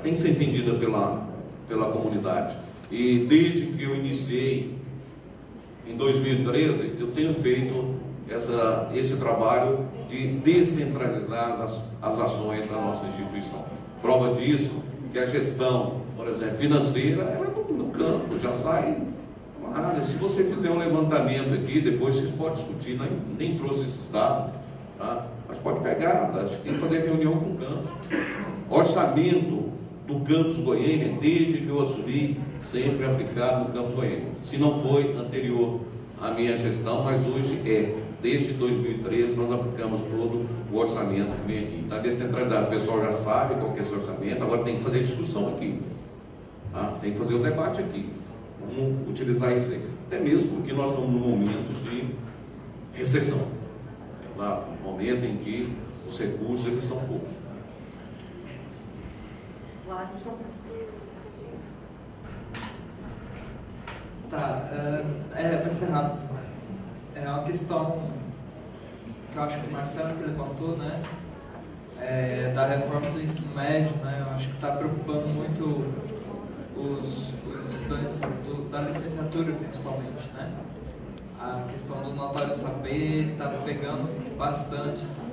tem que ser entendida pela comunidade. E desde que eu iniciei em 2013, eu tenho feito esse trabalho de descentralizar as ações da nossa instituição. Prova disso que a gestão, por exemplo, financeira, ela é no campo, já sai. Se você fizer um levantamento aqui, depois vocês podem discutir, nem trouxe esses dados, tá? Mas pode pegar, a gente tem que fazer reunião com o campus. Orçamento do campus Goiânia, desde que eu assumi, sempre aplicado no campus Goiânia. Se não foi anterior à minha gestão, mas hoje é. Desde 2013 nós aplicamos todo o orçamento que vem aqui. Está descentralizado, o pessoal já sabe qual que é esse orçamento, agora tem que fazer discussão aqui. Tá? Tem que fazer o debate aqui. Vamos utilizar isso aí. Até mesmo porque nós estamos num momento de recessão. É lá, um momento em que os recursos eles são poucos. Watson. Tá, vai ser rápido. É uma questão que eu acho que o Marcelo que levantou, né? Da reforma do ensino médio, né? Eu acho que está preocupando muito os estudantes da licenciatura, principalmente, né? A questão do notório saber está pegando bastante. Assim.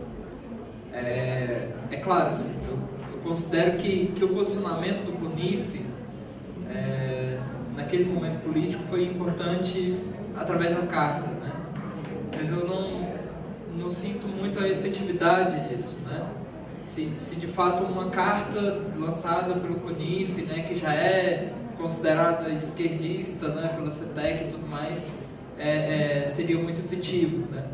É claro, assim, eu considero que o posicionamento do CONIF naquele momento político foi importante através da carta, né? Mas eu não sinto muito a efetividade disso, né? Se de fato uma carta lançada pelo CONIF, né, que já é considerada esquerdista, né, pela CETEC e tudo mais, seria muito efetivo, né?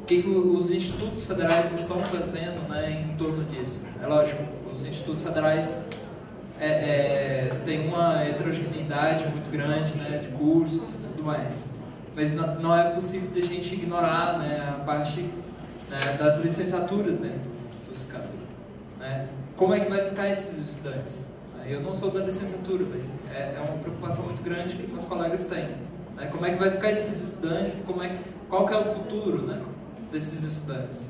O que os institutos federais estão fazendo, né, em torno disso? É lógico, os institutos federais têm uma heterogeneidade muito grande, né, de cursos e tudo mais, mas não é possível de a gente ignorar, né, a parte, né, das licenciaturas dentro dos campos, né? Como é que vai ficar esses estudantes? Eu não sou da licenciatura, mas é uma preocupação muito grande que meus colegas têm, né? Como é que vai ficar esses estudantes? Qual que é o futuro, né, desses estudantes?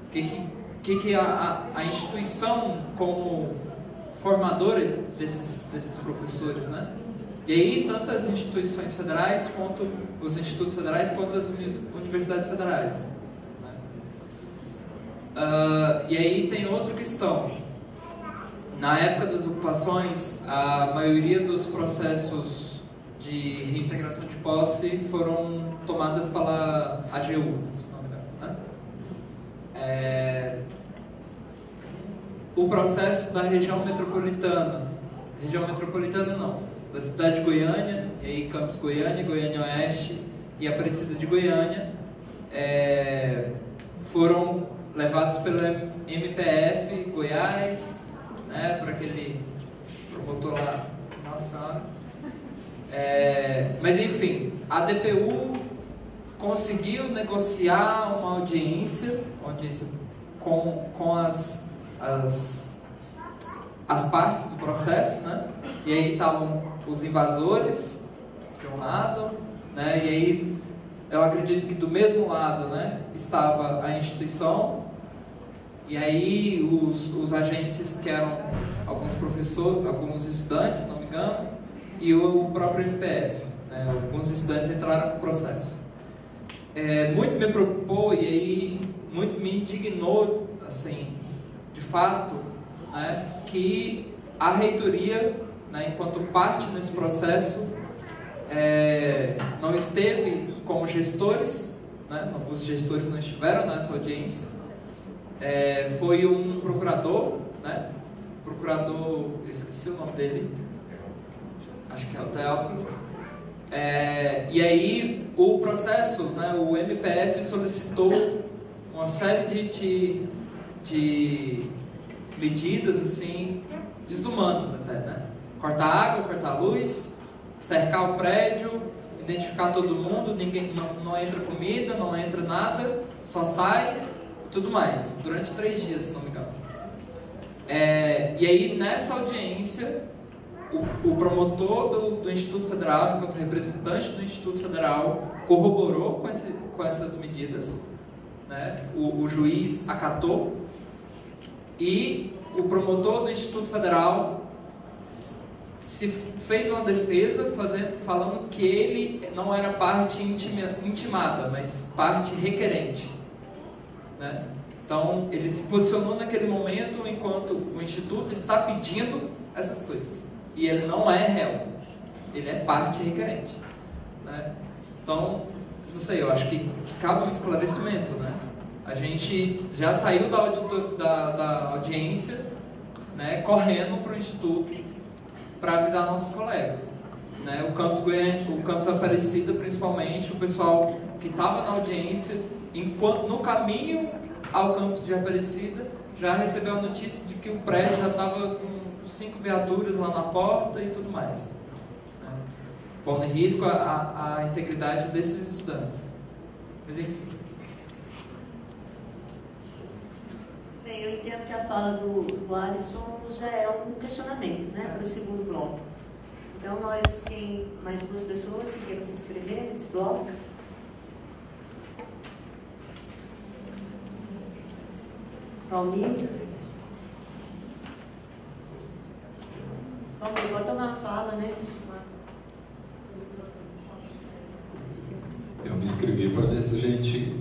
O que a instituição como formadora desses professores, né? E aí tanto as instituições federais quanto os institutos federais quanto as universidades federais, né? E aí tem outra questão. Na época das ocupações, a maioria dos processos de reintegração de posse foram tomadas pela AGU, se não me engano, né? O processo da região metropolitana não, da cidade de Goiânia, e aí Campos Goiânia, Goiânia Oeste e Aparecida de Goiânia, foram levados pelo MPF Goiás, né, para aquele promotor lá, nossa senhora. Mas enfim, a DPU conseguiu negociar uma audiência com as partes do processo, né? E aí estavam os invasores de um lado, né? E aí eu acredito que do mesmo lado, né, estava a instituição, e aí os agentes que eram alguns professores, alguns estudantes, se não me engano, e o próprio MPF, né? Alguns estudantes entraram no processo. Muito me preocupou e aí muito me indignou, assim, de fato, né, que a reitoria, né, enquanto parte nesse processo, não esteve como gestores, né, os gestores não estiveram nessa audiência. Foi um procurador, né, esqueci o nome dele, acho que é o Teófilo. E aí o processo, né, o MPF solicitou uma série de medidas assim desumanas até, né? Cortar água, cortar luz, cercar o prédio, identificar todo mundo, ninguém não entra comida, não entra nada, só sai, tudo mais, durante 3 dias, se não me engano. E aí nessa audiência o promotor do Instituto Federal, enquanto representante do Instituto Federal, corroborou com essas medidas, né? O juiz acatou, e o promotor do Instituto Federal se fez uma defesa falando que ele não era parte intimada, mas parte requerente, né? Então, ele se posicionou naquele momento enquanto o Instituto está pedindo essas coisas. E ele não é réu, ele é parte requerente, né? Então, não sei, eu acho que cabe um esclarecimento, né? A gente já saiu da audiência, né, correndo para o Instituto para avisar nossos colegas, né? O campus Goiânia, o campus Aparecida, principalmente, o pessoal que estava na audiência, no caminho ao campus de Aparecida, já recebeu a notícia de que o prédio já estava com 5 viaturas lá na porta e tudo mais, né? Pondo em risco a integridade desses estudantes. Mas enfim. Bem, eu entendo que a fala do Alisson já é um questionamento, né, para o segundo bloco. Então, mais 2 pessoas que queiram se inscrever nesse bloco. Valmir. Valmir, bota uma fala, né? Eu me inscrevi para ver se a gente...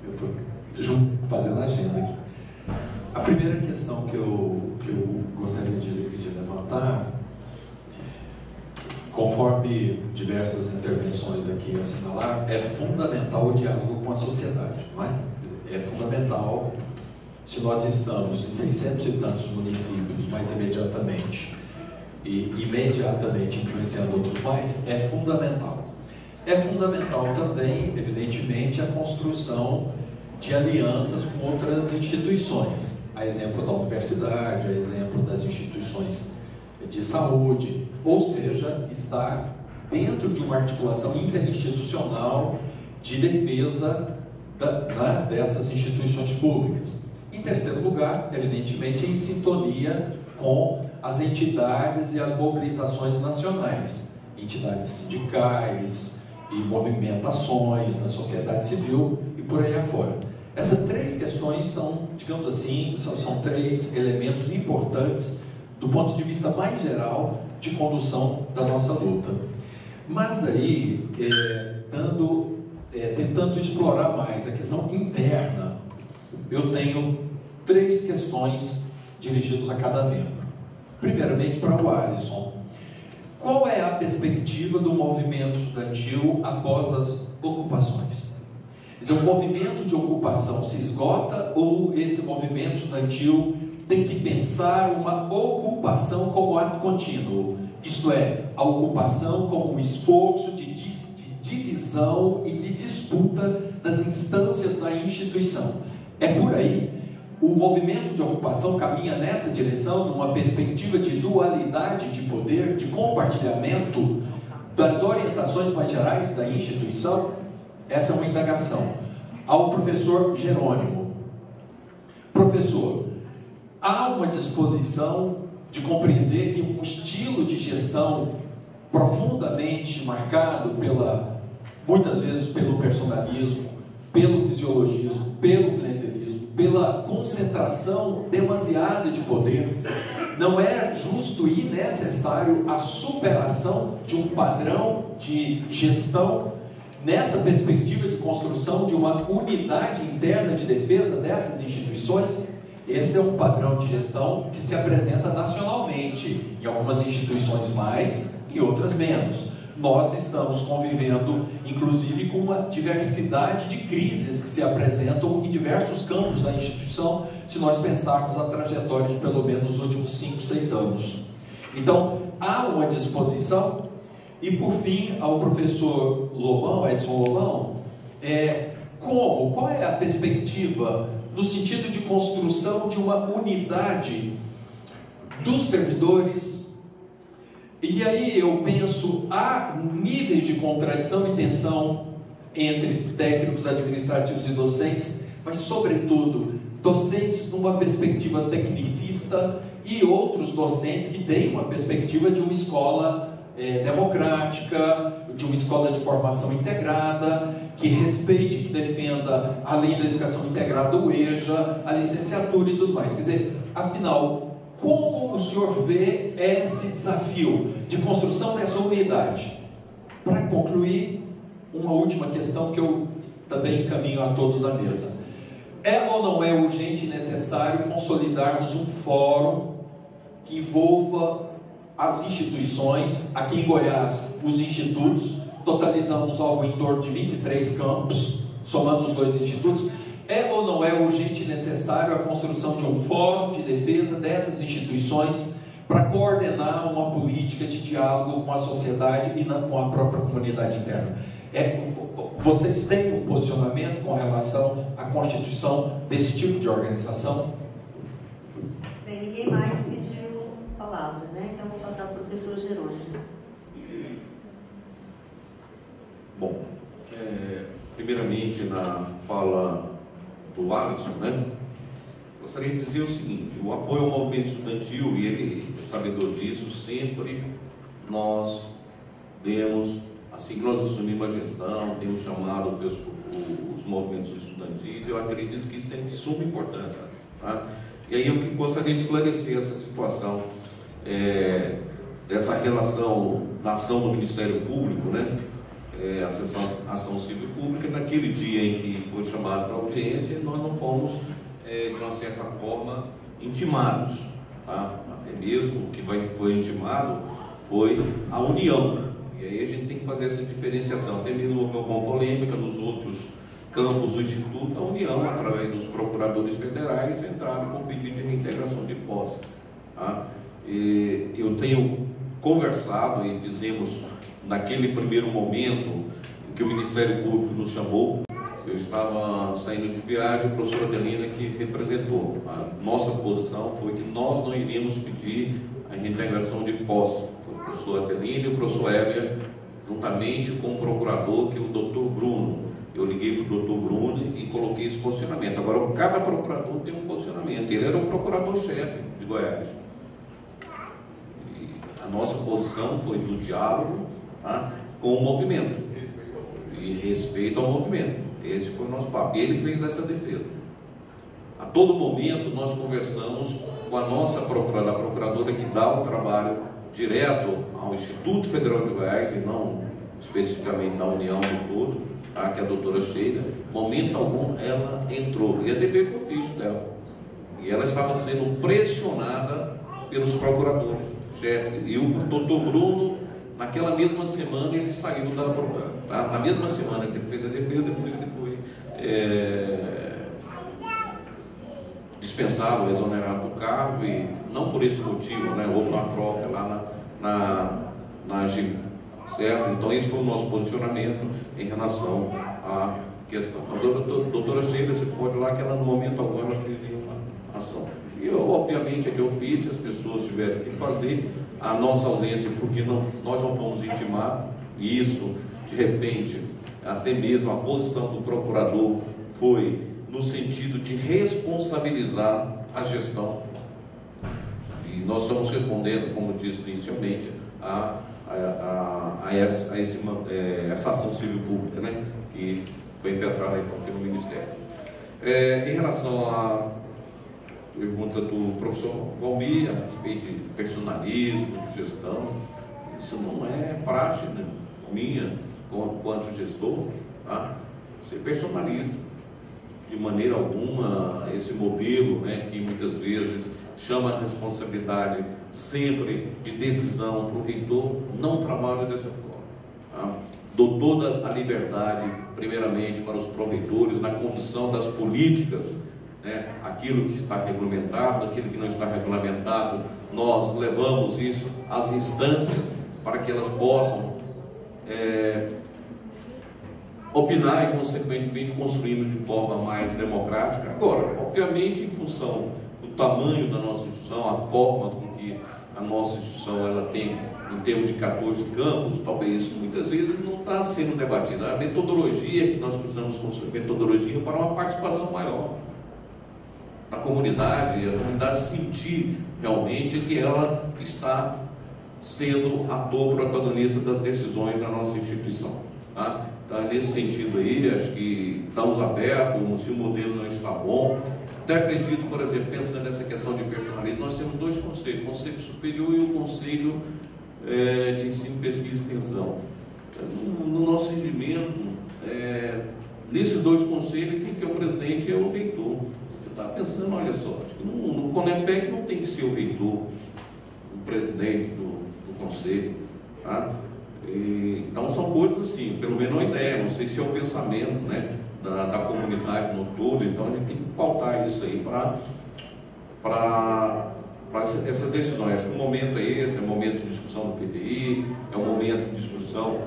Eu estou fazendo a agenda aqui. A primeira questão que eu gostaria de levantar, conforme diversas intervenções aqui assinalaram, é fundamental o diálogo com a sociedade, não é? É fundamental, se nós estamos em 600 e tantos municípios, mais imediatamente, e imediatamente influenciando outros mais, é fundamental. É fundamental também, evidentemente, a construção de alianças com outras instituições, a exemplo da universidade, a exemplo das instituições de saúde, ou seja, estar dentro de uma articulação interinstitucional de defesa dessas instituições públicas. Em terceiro lugar, evidentemente, em sintonia com as entidades e as mobilizações nacionais, entidades sindicais e movimentações na sociedade civil e por aí afora. Essas 3 questões são, digamos assim, são 3 elementos importantes do ponto de vista mais geral de condução da nossa luta. Mas aí, tentando explorar mais a questão interna, eu tenho 3 questões dirigidas a cada membro. Primeiramente, para o Alisson. Qual é a perspectiva do movimento estudantil após as ocupações? Quer dizer, o movimento de ocupação se esgota ou esse movimento estudantil tem que pensar uma ocupação como ato contínuo? Isto é, a ocupação como um esforço de divisão e de disputa das instâncias da instituição. É por aí. O movimento de ocupação caminha nessa direção, numa perspectiva de dualidade de poder, de compartilhamento das orientações mais gerais da instituição? Essa é uma indagação. Ao professor Jerônimo. Professor, há uma disposição de compreender que um estilo de gestão profundamente marcado muitas vezes pelo personalismo, pelo fisiologismo, pelo clientelismo, pela concentração demasiada de poder, não é justo e necessário a superação de um padrão de gestão nessa perspectiva de construção de uma unidade interna de defesa dessas instituições? Esse é um padrão de gestão que se apresenta nacionalmente, em algumas instituições mais e outras menos. Nós estamos convivendo, inclusive, com uma diversidade de crises que se apresentam em diversos campos da instituição, se nós pensarmos a trajetória de pelo menos os últimos 5, 6 anos. Então, há uma disposição. E, por fim, ao professor Lobão, Edson Lobão, qual é a perspectiva no sentido de construção de uma unidade dos servidores? E aí eu penso, há níveis de contradição e tensão entre técnicos administrativos e docentes, mas, sobretudo, docentes numa perspectiva tecnicista e outros docentes que têm uma perspectiva de uma escola democrática, de uma escola de formação integrada, que respeite, que defenda a lei da educação integrada, o EJA, a licenciatura e tudo mais. Quer dizer, afinal, como o senhor vê esse desafio de construção dessa unidade? Para concluir, uma última questão que eu também encaminho a todos da mesa. É ou não é urgente e necessário consolidarmos um fórum que envolva as instituições, aqui em Goiás, os institutos, totalizamos algo em torno de 23 campos, somando os dois institutos. É ou não é urgente e necessário a construção de um fórum de defesa dessas instituições para coordenar uma política de diálogo com a sociedade e com a própria comunidade interna? Vocês têm um posicionamento com relação à constituição desse tipo de organização? Bem, ninguém mais pediu palavra, né? Então vou passar para o professor Jerônimo. Bom, primeiramente na fala do Alisson, né? Gostaria de dizer o seguinte: o apoio ao movimento estudantil, e ele é sabedor disso, sempre nós demos, assim que nós assumimos a gestão, temos chamado os movimentos estudantis. Eu acredito que isso tem de suma importância, tá? E aí eu gostaria de esclarecer essa situação, dessa relação da ação do Ministério Público, né? A ação civil pública. Naquele dia em que foi chamado para audiência, nós não fomos, de uma certa forma, intimados, tá? Até mesmo o que foi intimado foi a União. E aí a gente tem que fazer essa diferenciação. Até mesmo houve alguma polêmica nos outros campos do Instituto. A União, através dos procuradores federais, entraram com pedido de reintegração de posse, tá? E eu tenho conversado e fizemos, naquele primeiro momento que o Ministério Público nos chamou, eu estava saindo de viagem, a professora Adelina que representou. A nossa posição foi que nós não iríamos pedir a reintegração de posse. Foi o professor Adelina e o professor Hélia, juntamente com o procurador, que é o doutor Bruno. Eu liguei para o doutor Bruno e coloquei esse posicionamento. Agora, cada procurador tem um posicionamento. Ele era o procurador-chefe de Goiás. E a nossa posição foi do diálogo, tá, com o movimento. E respeito ao movimento. Esse foi o nosso papo. E ele fez essa defesa. A todo momento nós conversamos com a nossa procuradora, a procuradora que dá o trabalho direto ao Instituto Federal de Goiás, e não especificamente na União do todo, tá, que é a doutora Sheila. Momento algum ela entrou. E é dever que eu fiz dela. E ela estava sendo pressionada pelos procuradores, chefe. E o doutor Bruno, naquela mesma semana, ele saiu da procuradoria. Tá? Na mesma semana que ele fez a defesa, depois ele foi dispensado, exonerado do cargo, e não por esse motivo, né? Houve uma troca lá na AGI, certo? Então esse foi o nosso posicionamento em relação à questão. A doutora Sheila, você pode ir lá, que ela no momento algum ela fez nenhuma ação. E eu, obviamente, é que eu fiz, se as pessoas tiverem que fazer, a nossa ausência, porque nós não fomos intimados, e isso, de repente, até mesmo a posição do procurador foi no sentido de responsabilizar a gestão. E nós estamos respondendo, como disse inicialmente, a essa ação civil pública, né, que foi impetrada aí pelo Ministério. Em relação à pergunta do professor Valmir a respeito de personalismo, de gestão, isso não é praxe, né, minha, quanto gestor, tá? Ser personalista. De maneira alguma, esse modelo, né, que muitas vezes chama a responsabilidade sempre de decisão para o reitor, não trabalha dessa forma. Tá? Dou toda a liberdade, primeiramente, para os pró-reitores, na condução das políticas, né, aquilo que está regulamentado, aquilo que não está regulamentado, nós levamos isso às instâncias para que elas possam opinar e, consequentemente, construirmos de forma mais democrática. Agora, obviamente, em função do tamanho da nossa instituição, a forma com que a nossa instituição ela tem, em termos de 14 campos, talvez isso muitas vezes não está sendo debatido. A metodologia que nós precisamos construir, metodologia para uma participação maior da comunidade, e a comunidade sentir realmente que ela está sendo ator protagonista das decisões da nossa instituição. Tá? Então, nesse sentido aí, acho que estamos abertos, se o modelo não está bom. Até acredito, por exemplo, pensando nessa questão de personalismo, nós temos dois conselhos, o Conselho Superior e o Conselho de Ensino, Pesquisa e Extensão. No nosso regimento, nesses dois conselhos, quem que é o presidente é o reitor. Você está pensando, olha só, acho que no CONEPEC não tem que ser o reitor, o presidente do conselho. Tá? Então são coisas assim, pelo menos uma ideia, não sei se é o pensamento, né, da comunidade no todo. Então a gente tem que pautar isso aí para essas decisões. Acho que o momento é esse, é o momento de discussão do PTI, é o momento de discussão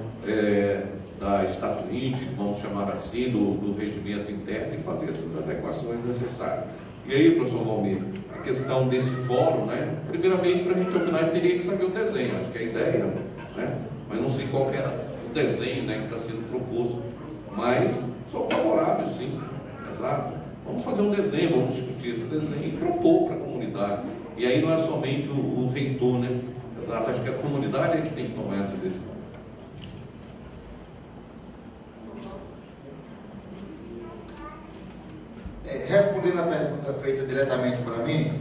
da estatuinte, vamos chamar assim, do regimento interno, e fazer essas adequações necessárias. E aí, professor Valmir, a questão desse fórum, né? Primeiramente, para a gente opinar, teria que saber o desenho, acho que é a ideia, né? Mas não sei qual que é o desenho, né, que está sendo proposto. Mas sou favorável, sim, exato. Vamos fazer um desenho, vamos discutir esse desenho e propor para a comunidade. E aí não é somente o reitor, né? Exato, acho que a comunidade é que tem que tomar essa decisão. Respondendo a pergunta feita diretamente para mim,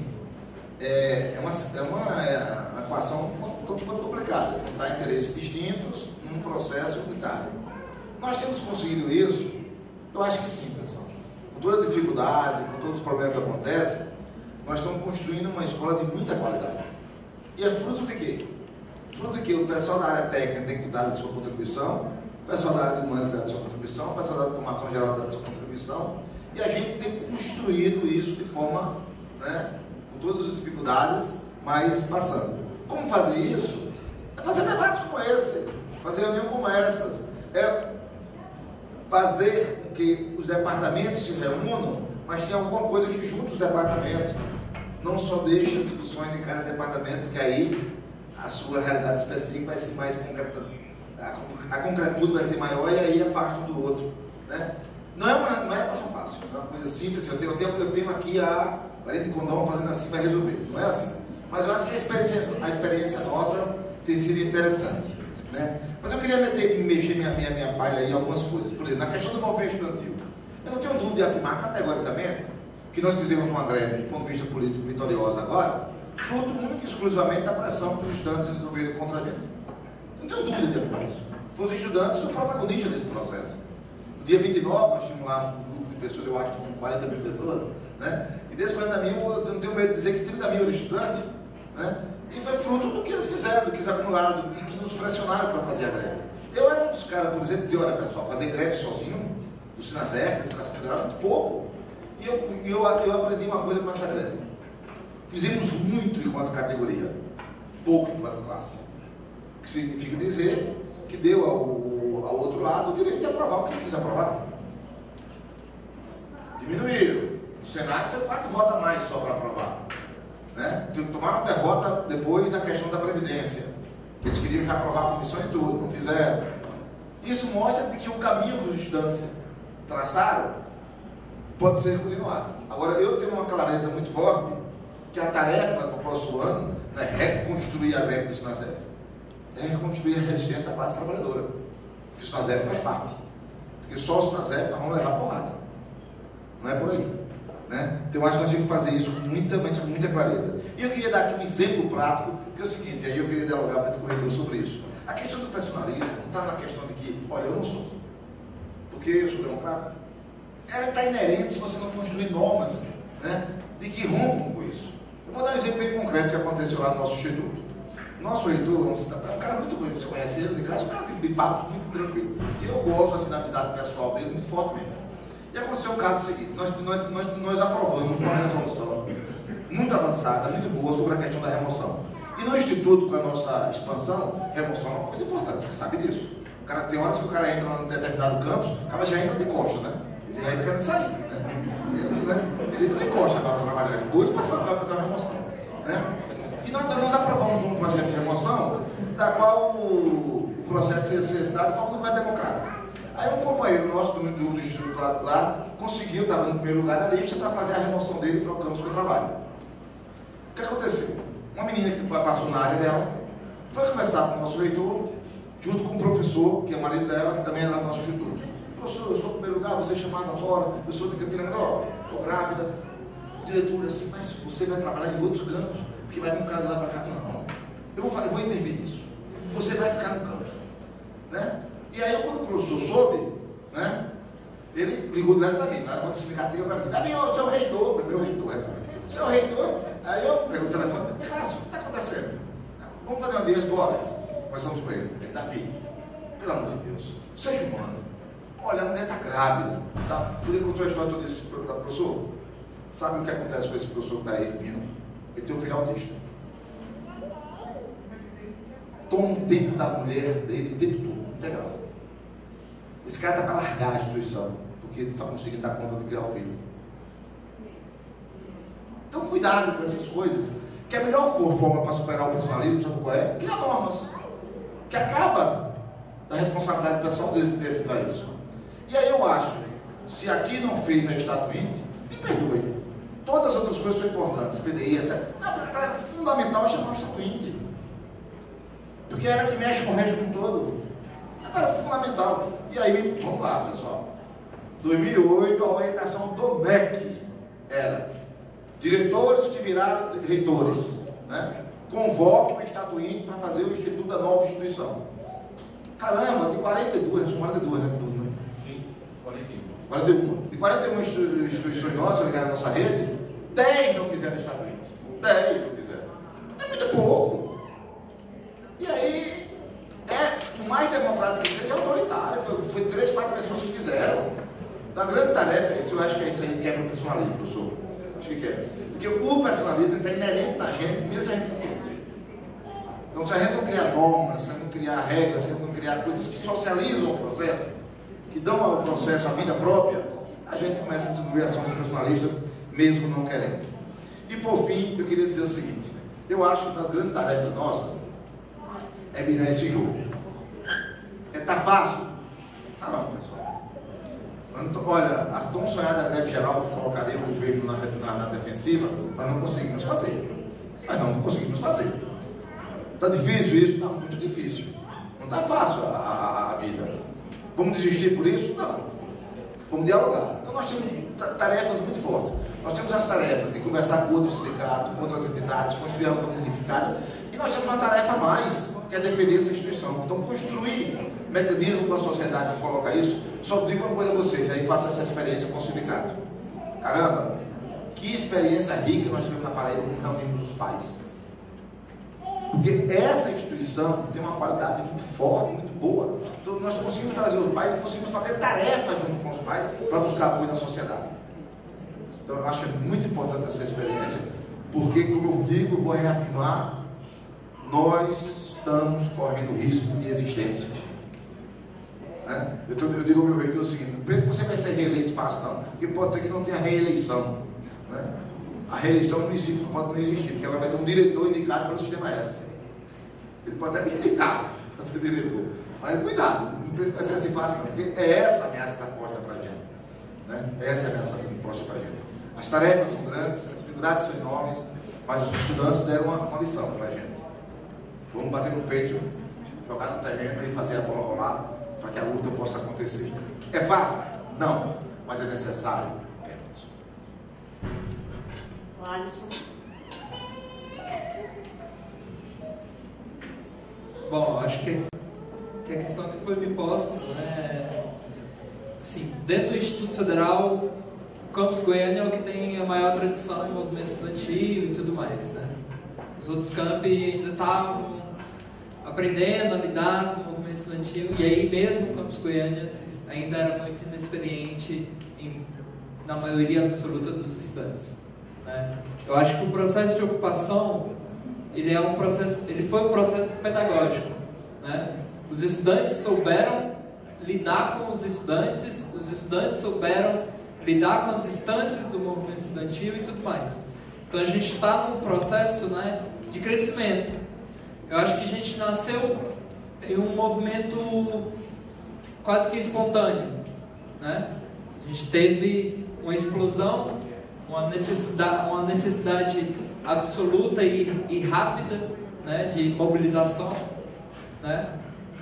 é uma equação muito complicada, juntar interesses distintos num processo unitário. Nós temos conseguido isso? Eu acho que sim, pessoal. Com toda a dificuldade, com todos os problemas que acontecem, nós estamos construindo uma escola de muita qualidade. E é fruto de quê? Fruto de que o pessoal da área técnica tem que dar a sua contribuição, o pessoal da área de humanas dá a sua contribuição, o pessoal da formação geral dá a sua contribuição, e a gente tem construído isso de forma, né, com todas as dificuldades, mas passando. Como fazer isso? É fazer debates como esse, fazer reuniões como essas, é fazer com que os departamentos se reúnam, mas tem alguma coisa que junta os departamentos. Não só deixa as discussões em cada departamento, porque aí a sua realidade específica vai ser mais concreta, a concretude vai ser maior e aí afasta um do outro, né? Não é uma equação fácil, não é uma coisa simples. Eu tenho aqui a parede de condom fazendo assim vai resolver. Não é assim. Mas eu acho que a experiência nossa tem sido interessante, né? Mas eu queria mexer minha palha aí em algumas coisas. Por exemplo, na questão do movimento estudantil, eu não tenho dúvida de afirmar categoricamente que nós fizemos uma greve, do ponto de vista político, vitoriosa agora, fruto único e exclusivamente da pressão que os estudantes resolveram contra a gente. Não tenho dúvida de afirmar isso. Os estudantes são protagonistas desse processo. No dia 29, nós tínhamos lá um grupo de pessoas, eu acho que com 40 mil pessoas, né? E desses 40 mil, eu não tenho medo de dizer que 30 mil eram estudantes, né? E foi fruto do que eles fizeram, do que eles acumularam e que nos pressionaram para fazer a greve. Eu era um dos caras, por exemplo, que dizia, olha pessoal, fazer greve sozinho, do Sinasef, da Educação Federal, muito pouco. E eu aprendi uma coisa com essa greve. Fizemos muito enquanto categoria, pouco enquanto classe. O que significa dizer que deu ao outro lado o direito de aprovar o que quis aprovar. Diminuíram. O Senado foi 4 votos a mais só para aprovar, né? Tomaram derrota depois da questão da Previdência. Eles queriam já aprovar a comissão e tudo, não fizeram. Isso mostra que o caminho que os estudantes traçaram pode ser continuado. Agora, eu tenho uma clareza muito forte que a tarefa do próximo ano não é reconstruir a greve do Sinasef, é reconstruir a resistência da classe trabalhadora. Porque o Sinasef faz parte. Porque só o Sinasef nós vamos levar porrada. Não é por aí, né? Então, eu acho que nós temos que fazer isso com muita clareza. E eu queria dar aqui um exemplo prático, que é o seguinte, aí eu queria dialogar muito com o reitor sobre isso. A questão do personalismo não está na questão de que, olha, eu não sou, porque eu sou democrata. Ela está inerente se você não construir normas, né, de que rompam com isso. Eu vou dar um exemplo bem concreto que aconteceu lá no nosso instituto. Nosso reitor é um cara muito bonito, você conhece ele, de casa, um cara de papo muito tranquilo. E eu gosto assim, da amizade pessoal dele, muito forte mesmo. E aconteceu o caso seguinte, nós aprovamos uma resolução muito avançada, muito boa sobre a questão da remoção. E no Instituto, com a nossa expansão, remoção é uma coisa importante, você sabe disso. O cara, tem horas que o cara entra num determinado campus, o cara já entra de costa, né? Ele já entra querendo sair, né? Ele entra de costa para trabalhar, doido para fazer a remoção, né? E nós aprovamos um projeto de remoção, da qual o processo de ser estado de forma mais democrática. Aí um companheiro nosso do Instituto lá conseguiu, estava no primeiro lugar da lista, para fazer a remoção dele para o campus que eu trabalho. O que aconteceu? Uma menina que passou na área dela, foi conversar com o nosso reitor, junto com o professor, que é o marido dela, que também é lá no nosso instituto. Professor, eu sou em primeiro lugar, você é chamado agora, eu sou de Campina Grande, estou grávida. Diretor assim, mas você vai trabalhar em outros campos, porque vai vir um cara lá para cá. Não, eu vou intervir nisso. Você vai ficar no campo. Né? E aí, quando o professor soube, né, ele ligou direto para mim, na hora de explicar para mim. Davi, o seu reitor, meu reitor, seu reitor. Aí eu pego o telefone, e cara, o que está acontecendo? Vamos fazer uma audiência, bora. Conversamos com ele. Davi, pelo amor de Deus, seja humano. Olha, a mulher está grávida. Tá? Por ele contou a história toda desse professor. Sabe o que acontece com esse professor que está aí vindo? Ele tem um filho autista. Toma o tempo da mulher dele o tempo todo. Legal. Esse cara está para largar a instituição, porque ele está conseguindo dar conta de criar o filho. Então, cuidado com essas coisas. Que a melhor forma para superar o personalismo, sabe qual é? Criar normas. Que acaba da responsabilidade pessoal dele para isso. E aí eu acho, se aqui não fez a Estado 20, me perdoe. Todas as outras coisas são importantes, PDI, etc. É fundamental chamar o Estado 20. Porque é ela que mexe com o regime todo. Agora, é fundamental. E aí, vamos lá, pessoal. 2008, a orientação do MEC era: diretores que viraram reitores, né, convoquem o estatuinte para fazer o Instituto da nova instituição. Caramba, de 42, né? Sim, 41. De 41 instituições nossas ligadas à nossa rede, 10 não fizeram estatuto. 10 não fizeram. É muito pouco. E aí, o mais democrático que seja, é autoritário. Foi 3, 4 pessoas que fizeram. Então a grande tarefa é isso. Eu acho que é isso aí que quebra o personalismo, professor. Acho que quebra. Porque o personalismo está inerente na gente, mesmo se a gente não conhece. Então, se a gente não criar normas, se a gente não criar regras, se a gente não criar coisas que socializam o processo, que dão ao processo a vida própria, a gente começa a desenvolver ações personalistas, mesmo não querendo. E por fim, eu queria dizer o seguinte: eu acho que uma das grandes tarefas nossas é virar esse jogo. Tá fácil? Ah não, pessoal. Olha, a tão sonhada greve geral que colocaria o governo na defensiva, nós não conseguimos fazer. Está difícil isso? Está muito difícil. Não está fácil a vida. Vamos desistir por isso? Não. Vamos dialogar. Então nós temos tarefas muito fortes. Nós temos as tarefas de conversar com outros sindicatos, com outras entidades, construir a luta unificada. E nós temos uma tarefa a mais, que é defender essa instituição. Então construir mecanismo com a sociedade que coloca isso. Só digo uma coisa a vocês, aí faça essa experiência com o sindicato. Caramba, que experiência rica nós tivemos na Paraíba quando reunimos os pais. Porque essa instituição tem uma qualidade muito forte, muito boa. Então nós conseguimos trazer os pais e conseguimos fazer tarefas junto com os pais para buscar apoio na sociedade. Então eu acho que é muito importante essa experiência, porque, como eu digo, vou reafirmar, nós estamos correndo risco de existência. Né? Eu digo ao meu reitor o seguinte: não penso que você vai ser reeleito fácil, não, porque pode ser que não tenha reeleição. Né? A reeleição no município pode não existir, porque ela vai ter um diretor indicado pelo sistema S. Ele pode até indicar para ser diretor, mas cuidado, não pense que vai ser assim fácil, não, porque é essa a ameaça que está posta para a gente. Né? Essa é a ameaça que está posta para a gente. As tarefas são grandes, as dificuldades são enormes, mas os estudantes deram uma lição para a gente. Vamos bater no peito, jogar no terreno e fazer a bola rolar para que a luta possa acontecer. É fácil? Não, mas é necessário. Alisson. Bom, acho que a questão que foi me posta, né, assim, dentro do Instituto Federal, o Campus Goiânia é o que tem a maior tradição em movimento estudantil e tudo mais, né? Os outros campi ainda estavam aprendendo a lidar com o movimento estudantil, e aí mesmo o Campus Goiânia ainda era muito inexperiente na maioria absoluta dos estudantes, né? Eu acho que o processo de ocupação ele foi um processo pedagógico, né? Os estudantes souberam lidar com os estudantes souberam lidar com as instâncias do movimento estudantil e tudo mais. Então a gente está num processo, né, de crescimento. Eu acho que a gente nasceu em um movimento quase que espontâneo, né? A gente teve uma explosão, uma necessidade absoluta e rápida né, de mobilização, né?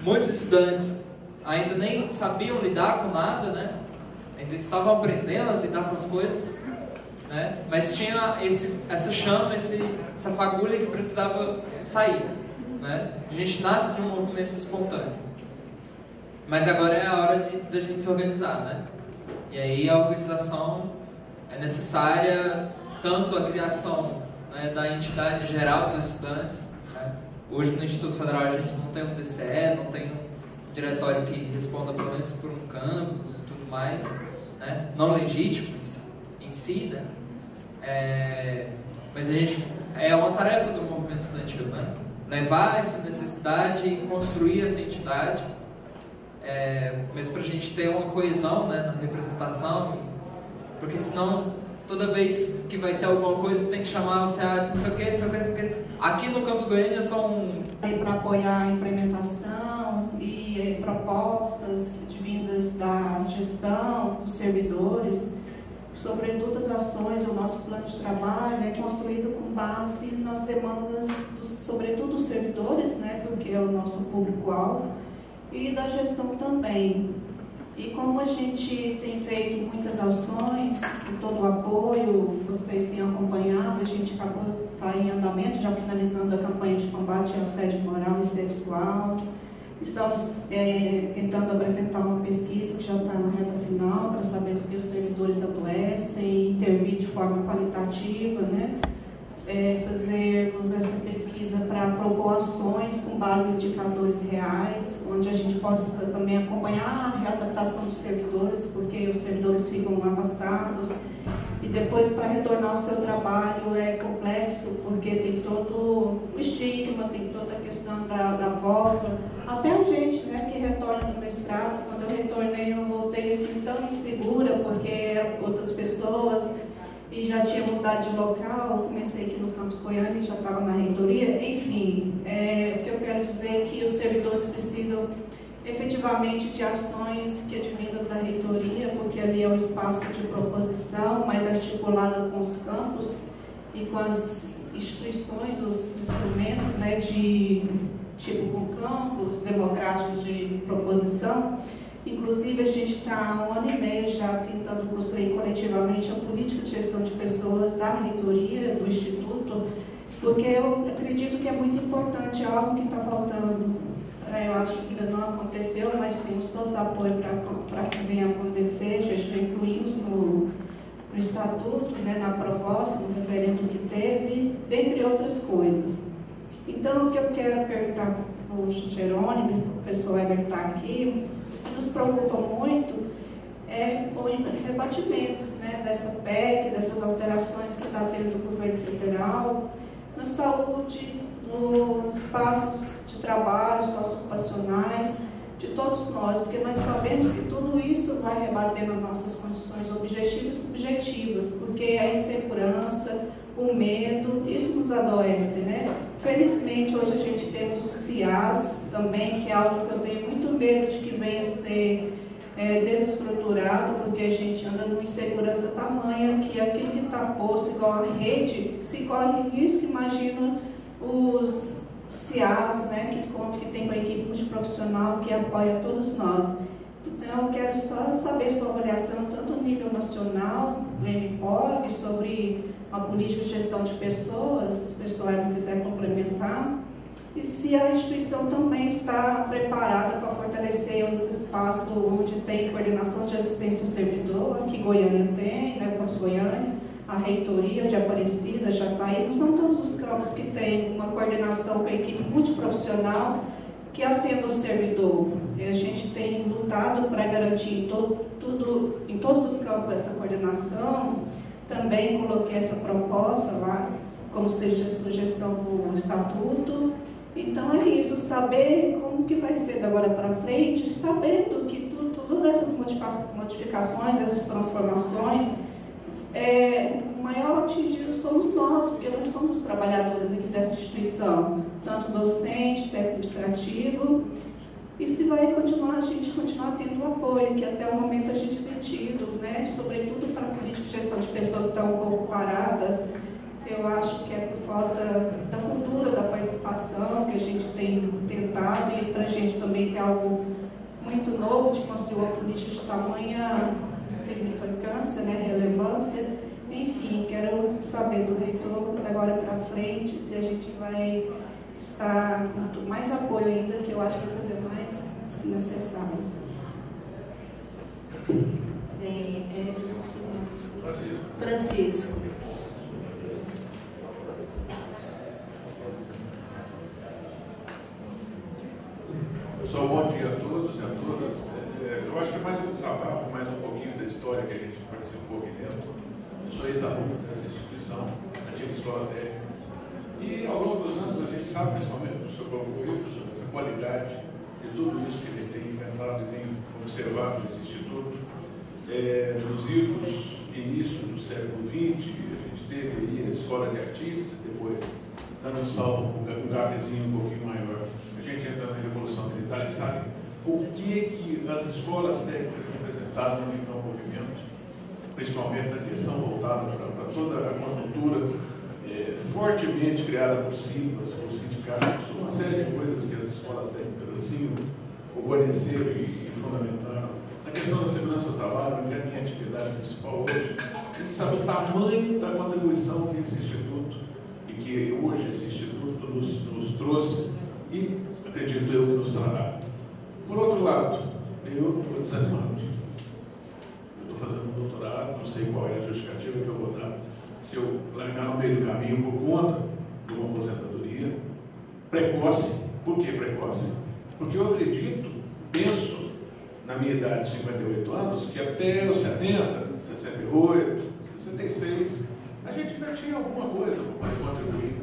Muitos estudantes ainda nem sabiam lidar com nada, né? Ainda estavam aprendendo a lidar com as coisas, né? Mas tinha essa chama, essa fagulha que precisava sair, né? A gente nasce de um movimento espontâneo, mas agora é a hora da gente se organizar, né? E aí a organização é necessária, tanto a criação, né, da entidade geral dos estudantes, né? Hoje no Instituto Federal a gente não tem um TCE, não tem um diretório que responda pelo menos por um campus e tudo mais, né? Não legítimo em si, né? Mas a gente, é uma tarefa do movimento estudantil, né? Levar essa necessidade e construir essa entidade, mesmo para a gente ter uma coesão, né, na representação, porque senão toda vez que vai ter alguma coisa tem que chamar o CA, não sei o que, não sei o que, não sei o que. Aqui no Campus Goiânia são... Para apoiar a implementação e propostas vindas da gestão, dos servidores, sobretudo as ações, o nosso plano de trabalho é construído com base nas demandas, sobretudo dos servidores, né, porque é o nosso público-alvo, e da gestão também. E como a gente tem feito muitas ações, com todo o apoio, vocês têm acompanhado, a gente está em andamento, já finalizando a campanha de combate ao assédio moral e sexual. Estamos tentando apresentar uma pesquisa que já está na reta final, para saber por que os servidores adoecem, intervir de forma qualitativa, né? Fazermos essa pesquisa para propor ações com base em indicadores reais, onde a gente possa também acompanhar a readaptação dos servidores, porque os servidores ficam afastados, e depois para retornar ao seu trabalho é complexo, porque tem todo o estigma, tem toda a questão da volta, até a gente, né, que retorna do mestrado. Quando eu retornei eu voltei assim tão insegura, porque eram outras pessoas, e já tinha mudado de local, comecei aqui no Campus Goiânia e já estava na reitoria. Enfim, o que eu quero dizer é que os servidores precisam efetivamente de ações que advindas da reitoria, porque ali é o espaço de proposição mais articulado com os campos e com as instituições, os instrumentos, né, de tipo com campos democráticos de proposição. Inclusive, a gente está há 1 ano e meio já tentando construir coletivamente a política de gestão de pessoas da reitoria, do Instituto, porque eu acredito que é muito importante, algo que está faltando. Eu acho que ainda não aconteceu, mas temos todos apoio para que venha acontecer. Já incluímos no Estatuto, né, na proposta, no referendo que teve, dentre outras coisas. Então, o que eu quero perguntar para o Jerônimo, o professor Heber está aqui, nos preocupa muito os rebatimentos, né, dessa PEC, dessas alterações que está tendo o governo federal, na saúde, nos espaços de trabalho socioocupacionais de todos nós, porque nós sabemos que tudo isso vai rebater nas nossas condições objetivas e subjetivas, porque a insegurança, o medo, isso nos adoece, né? Felizmente, hoje a gente temos o CIAS também, que é algo que eu tenho muito medo de que venha a ser desestruturado, porque a gente anda numa insegurança tamanha que aquilo que está posto igual a rede, se corre risco. Imagina os CIAS, né, que tem uma equipe multiprofissional que apoia todos nós. Então, eu quero só saber sua avaliação, tanto no nível nacional, do MPOG, sobre a política de gestão de pessoas, se o pessoal não quiser complementar, e se a instituição também está preparada para fortalecer os espaços onde tem coordenação de assistência ao servidor, aqui Goiânia tem, né, Campus Goiânia, a reitoria de Aparecida já está aí, não são todos os campos que tem uma coordenação com a equipe multiprofissional que atenda o servidor. E a gente tem lutado para garantir em todos os campos essa coordenação. Também coloquei essa proposta lá, como seja sugestão do Estatuto. Então é isso, saber como que vai ser de agora para frente, sabendo que todas essas modificações, essas transformações, o maior atingido somos nós, porque nós somos trabalhadores aqui dessa instituição, tanto docente, técnico administrativo, e se vai continuar, a gente continuar tendo apoio, que até o momento a gente tem tido, né, sobretudo para a política de gestão de pessoas que está um pouco parada. eu acho que é por falta da cultura da participação que a gente tem tentado, e para a gente também que é algo muito novo de construir uma política de tamanha significância, né, relevância. Enfim, quero saber do reitor, de agora para frente, se a gente vai estar com mais apoio ainda, que eu acho que vai fazer mais se necessário. Francisco. Pessoal, bom dia a todos e a todas. Eu acho que mais um desabafo, mais um pouquinho da história que a gente participou aqui dentro. Eu sou ex-aluno dessa instituição, antiga escola técnica. E ao longo dos anos a gente sabe, principalmente do Sr. Paulo Filho, sobre essa qualidade de tudo isso que ele tem inventado e tem observado nesse instituto. Nos inícios do século XX, a gente teve aí a escola de artistas, depois, dando um salto, um gapzinho um pouquinho maior, a gente entra na Revolução Militar e sabe o que as escolas técnicas representaram no movimento, principalmente a questão voltada para toda a conjuntura fortemente criada por siglas, por sindicatos, uma série de coisas que as escolas técnicas assim ofereceram e fundamentaram. A questão da segurança do trabalho, que é a minha atividade principal hoje, a gente sabe o tamanho da contribuição que esse instituto, e que hoje esse instituto nos trouxe, e acredito eu que nos trará. Por outro lado, eu estou desanimado. Eu estou fazendo um doutorado, não sei qual é a justificativa que eu vou dar, se eu largar no meio do caminho por conta de uma aposentadoria precoce. Por que precoce? Porque eu acredito, penso, na minha idade de 58 anos, que até os 70, 68, 66, a gente ainda tinha alguma coisa para contribuir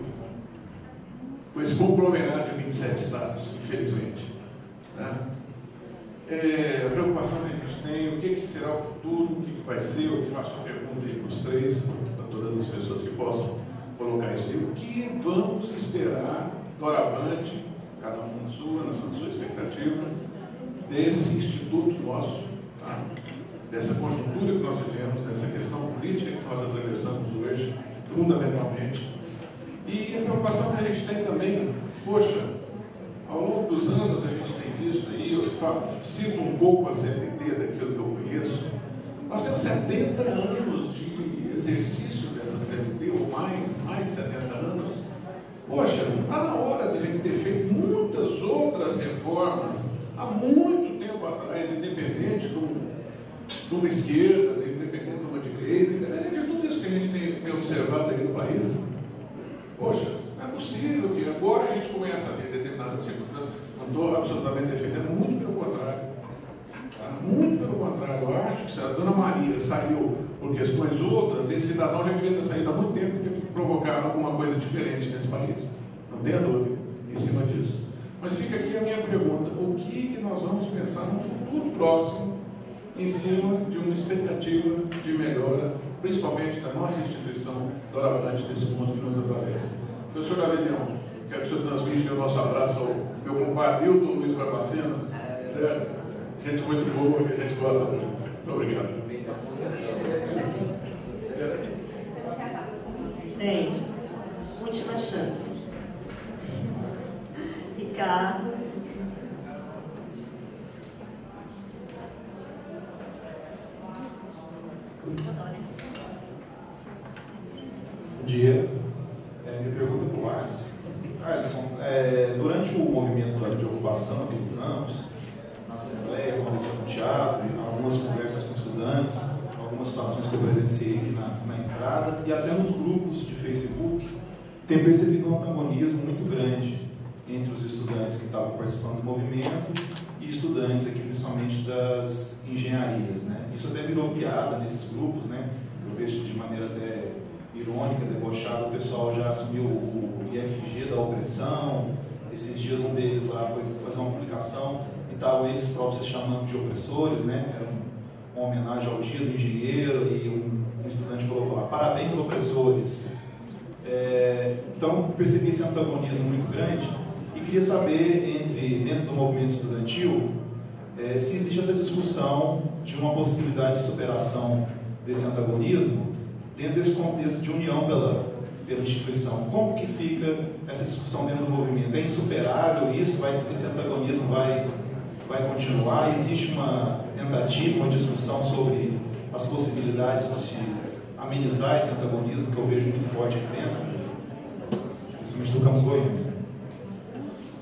com esse conglomerado de 27 estados, infelizmente. Né? A preocupação que a gente tem, o que será o futuro, o que vai ser, eu faço uma pergunta aí para os três, para todas as pessoas que possam colocar isso aí, o que vamos esperar doravante, cada um na sua expectativa, desse instituto nosso, tá? Dessa conjuntura que nós vivemos, dessa questão política que nós atravessamos hoje, fundamentalmente. E a preocupação que a gente tem também, poxa, ao longo dos anos a gente tem visto aí, eu cito um pouco a CLT daquilo que eu conheço, nós temos 70 anos de exercício dessa CLT, ou mais de 70 anos. Poxa, está na hora de a gente ter feito muitas outras reformas há muito tempo atrás, independente de uma esquerda, independente de uma direita, independente de tudo isso que a gente tem observado aí no país. Poxa, não é possível que agora a gente comece a ver determinadas circunstâncias. Não estou absolutamente defendendo, muito pelo contrário. Muito pelo contrário. Eu acho que se a dona Maria saiu por questões outras, esse cidadão já devia ter saído há muito tempo e ter provocado alguma coisa diferente nesse país. Não tenha dúvida em cima disso. Mas fica aqui a minha pergunta: o que nós vamos pensar no futuro próximo em cima de uma expectativa de melhora, principalmente da nossa instituição doravante desse mundo que nos atravessa? Professor Gabriel, quero que o senhor transmita o nosso abraço ao meu compadre Hilton Luiz Barbacena, certo? Gente muito boa, que a gente gosta muito. Muito obrigado. Bem, última chance. Ricardo. Bom dia. Minha pergunta é para o Alisson. Alisson, durante o movimento de ocupação que tivemos, na Assembleia, no teatro, algumas conversas com estudantes, algumas situações que eu presenciei aqui na entrada, e até nos grupos de Facebook, tem percebido um antagonismo muito grande entre os estudantes que estavam participando do movimento e estudantes aqui, principalmente das engenharias, né? Isso até virou piada nesses grupos, né? Eu vejo de maneira até irônica, debochada, o pessoal já assumiu o IFG da opressão. Esses dias um deles lá foi fazer uma publicação e estavam eles próprios se chamando de opressores, né? Era uma homenagem ao dia do engenheiro, e um estudante colocou lá: parabéns, opressores. Então percebi esse antagonismo muito grande e queria saber, dentro do movimento estudantil, se existe essa discussão de uma possibilidade de superação desse antagonismo dentro desse contexto de união pela instituição. Como que fica essa discussão dentro do movimento? É insuperável isso? Esse antagonismo vai continuar? Existe uma tentativa, uma discussão sobre as possibilidades de amenizar esse antagonismo que eu vejo muito forte aqui dentro, principalmente do Campus Goiânia?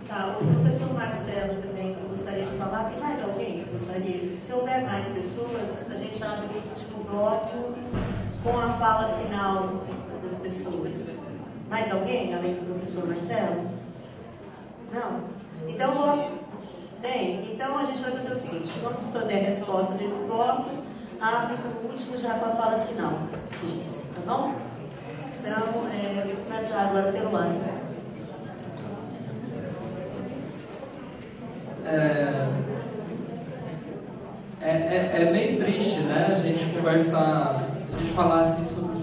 Tá, o professor Marcelo também gostaria de falar. Tem mais alguém que gostaria? Se houver mais pessoas, a gente abre o último bloco com a fala final das pessoas. Mais alguém, além do professor Marcelo? Não? Então, bem, então a gente vai fazer o seguinte, vamos fazer a resposta desse bloco, abre o último já com a fala final. Tá bom? Então, eu vou começar agora pelo Alisson. É meio triste, né, a gente conversar, a gente falar assim sobre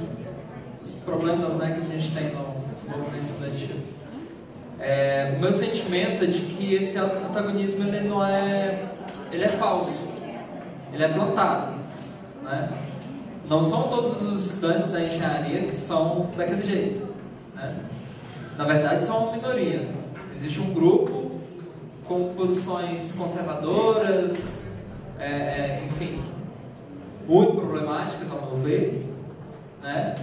os problemas, né, que a gente tem no movimento estudantil. O meu sentimento é de que esse antagonismo ele é falso, ele é plantado, né? Não são todos os estudantes da engenharia que são daquele jeito, né? Na verdade são uma minoria. Existe um grupo com posições conservadoras, enfim, muito problemáticas ao meu ver, né?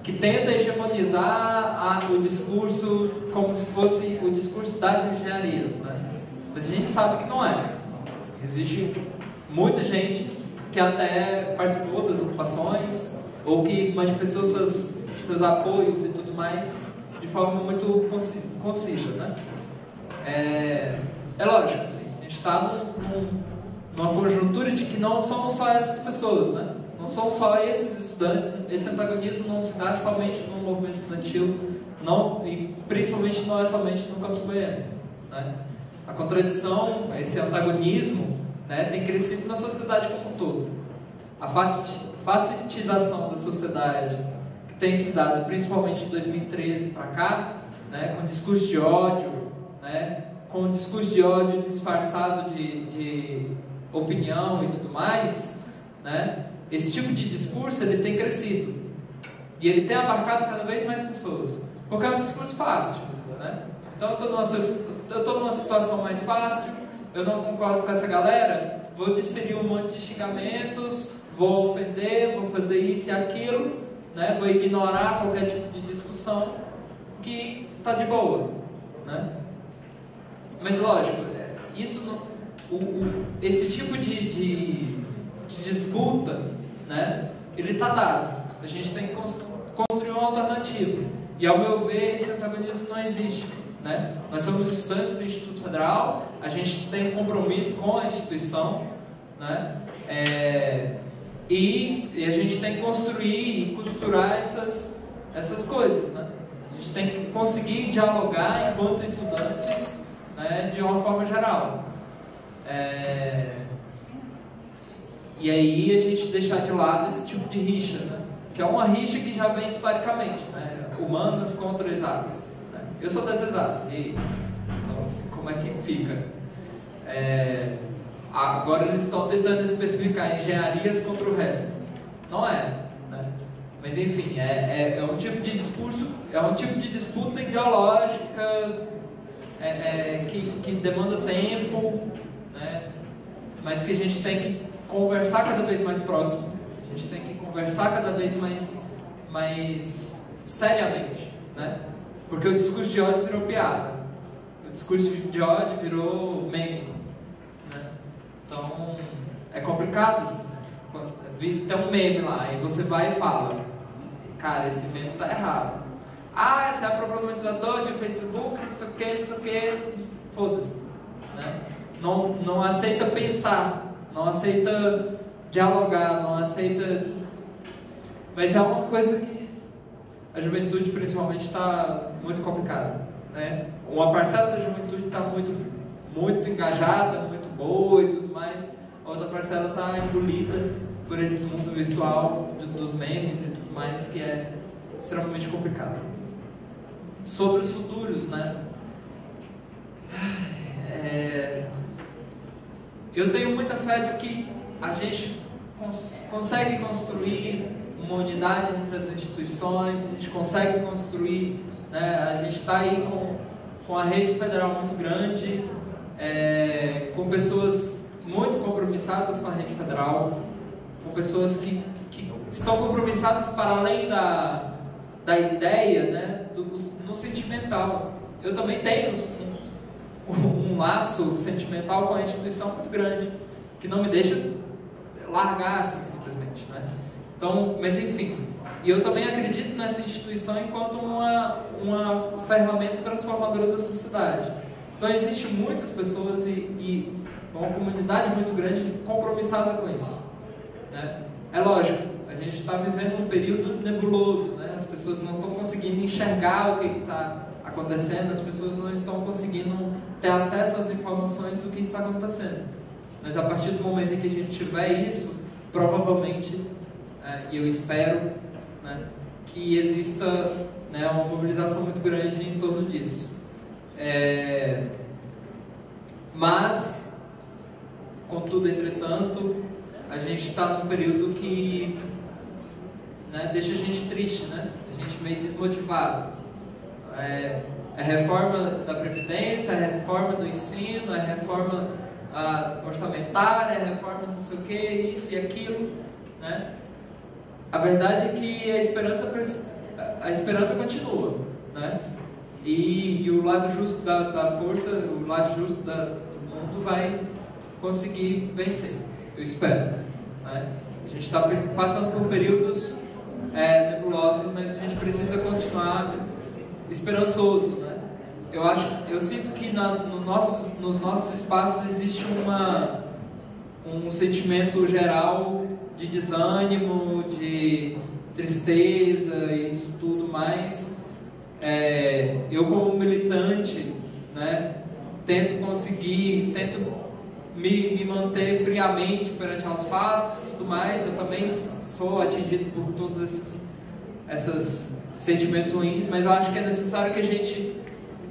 Que tenta hegemonizar o discurso como se fosse o discurso das engenharias, né? Mas a gente sabe que não é. Existe muita gente que até participou das ocupações ou que manifestou seus apoios e tudo mais de forma muito concisa, né? É lógico, assim, a gente está numa conjuntura de que não são só essas pessoas, né? Não são só esses estudantes, esse antagonismo não se dá somente no movimento estudantil, e principalmente não é somente no Campus Goiânia, né? A contradição, esse antagonismo, né, tem crescido na sociedade como um todo. A fascistização da sociedade que tem se dado principalmente de 2013 para cá, né, com discurso de ódio, né, com um discurso de ódio disfarçado de opinião e tudo mais, né? Esse tipo de discurso ele tem crescido e ele tem abarcado cada vez mais pessoas, porque é um discurso fácil, né? Então eu estou numa situação mais fácil, eu não concordo com essa galera, vou desferir um monte de xingamentos, vou ofender, vou fazer isso e aquilo, né? Vou ignorar qualquer tipo de discussão que está de boa, né? Mas lógico, isso esse tipo de disputa, né, ele está dado. A gente tem que construir uma alternativa. E ao meu ver, esse antagonismo não existe, né? Nós somos estudantes do Instituto Federal, a gente tem um compromisso com a instituição, né? E a gente tem que construir e costurar essas coisas, né? A gente tem que conseguir dialogar enquanto estudantes, né, de uma forma geral. E aí a gente deixar de lado esse tipo de rixa, né? Que é uma rixa que já vem historicamente, né? Humanas contra exatas, né? Eu sou das exatas, e então, assim, como é que fica? Agora eles estão tentando especificar engenharias contra o resto. Não é, né? Mas enfim, é um tipo de discurso, é um tipo de disputa ideológica que demanda tempo, né? Mas que a gente tem que conversar cada vez mais próximo, a gente tem que conversar cada vez mais seriamente, né? Porque o discurso de ódio virou piada, o discurso de ódio virou meme, né? Então é complicado assim, né? Tem um meme lá e você vai e fala, cara, esse meme tá errado. Esse é problematizador de Facebook, não sei o que, foda-se, né? Não aceita pensar, não aceita dialogar, não aceita... Mas é uma coisa que a juventude principalmente está muito complicada, né? Uma parcela da juventude está muito engajada, muito boa e tudo mais, a outra parcela está engolida por esse mundo virtual dos memes e tudo mais, que é extremamente complicado. Sobre os futuros, né? Eu tenho muita fé de que a gente consegue construir uma unidade entre as instituições, a gente consegue construir, né? A gente está aí com a rede federal muito grande, com pessoas muito compromissadas com a rede federal, com pessoas que estão compromissadas para além da ideia, né? No sentimental. Eu também tenho um laço sentimental com a instituição muito grande, que não me deixa largar assim, simplesmente, né? Então, mas enfim, e eu também acredito nessa instituição enquanto uma ferramenta transformadora da sociedade. Então, existem muitas pessoas e uma comunidade muito grande compromissada com isso, né? É lógico, a gente está vivendo um período nebuloso, né? As pessoas não estão conseguindo enxergar o que está acontecendo, as pessoas não estão conseguindo ter acesso às informações do que está acontecendo. Mas a partir do momento em que a gente tiver isso, provavelmente, e eu espero, né, que exista, né, uma mobilização muito grande em torno disso. Mas, contudo, entretanto, a gente está num período que, né, deixa a gente triste, né? A gente meio desmotivado. É a reforma da Previdência, a reforma do ensino, a reforma orçamentária, a reforma não sei o que, isso e aquilo, né? A verdade é que a esperança continua, né? E o lado justo da força, o lado justo do mundo vai conseguir vencer, eu espero, né? A gente está passando por períodos nebulosos, mas a gente precisa continuar esperançoso, né? Eu sinto que nos nossos espaços existe um sentimento geral de desânimo, de tristeza e isso tudo, mas eu como militante, né, tento me manter friamente perante aos fatos e tudo mais. Eu também sou atingido por todos esses sentimentos ruins, mas eu acho que é necessário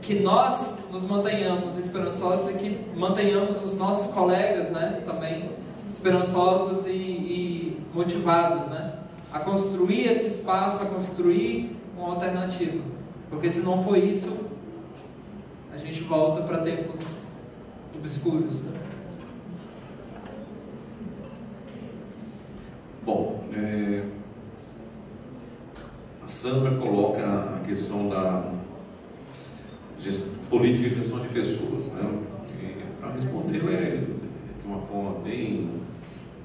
que nós nos mantenhamos esperançosos e que mantenhamos os nossos colegas, né, também esperançosos e motivados, né, a construir esse espaço, a construir uma alternativa, porque se não for isso, a gente volta para tempos obscuros, né? Bom, a Sandra coloca a questão da política de gestão de pessoas, né? Para responder de uma forma bem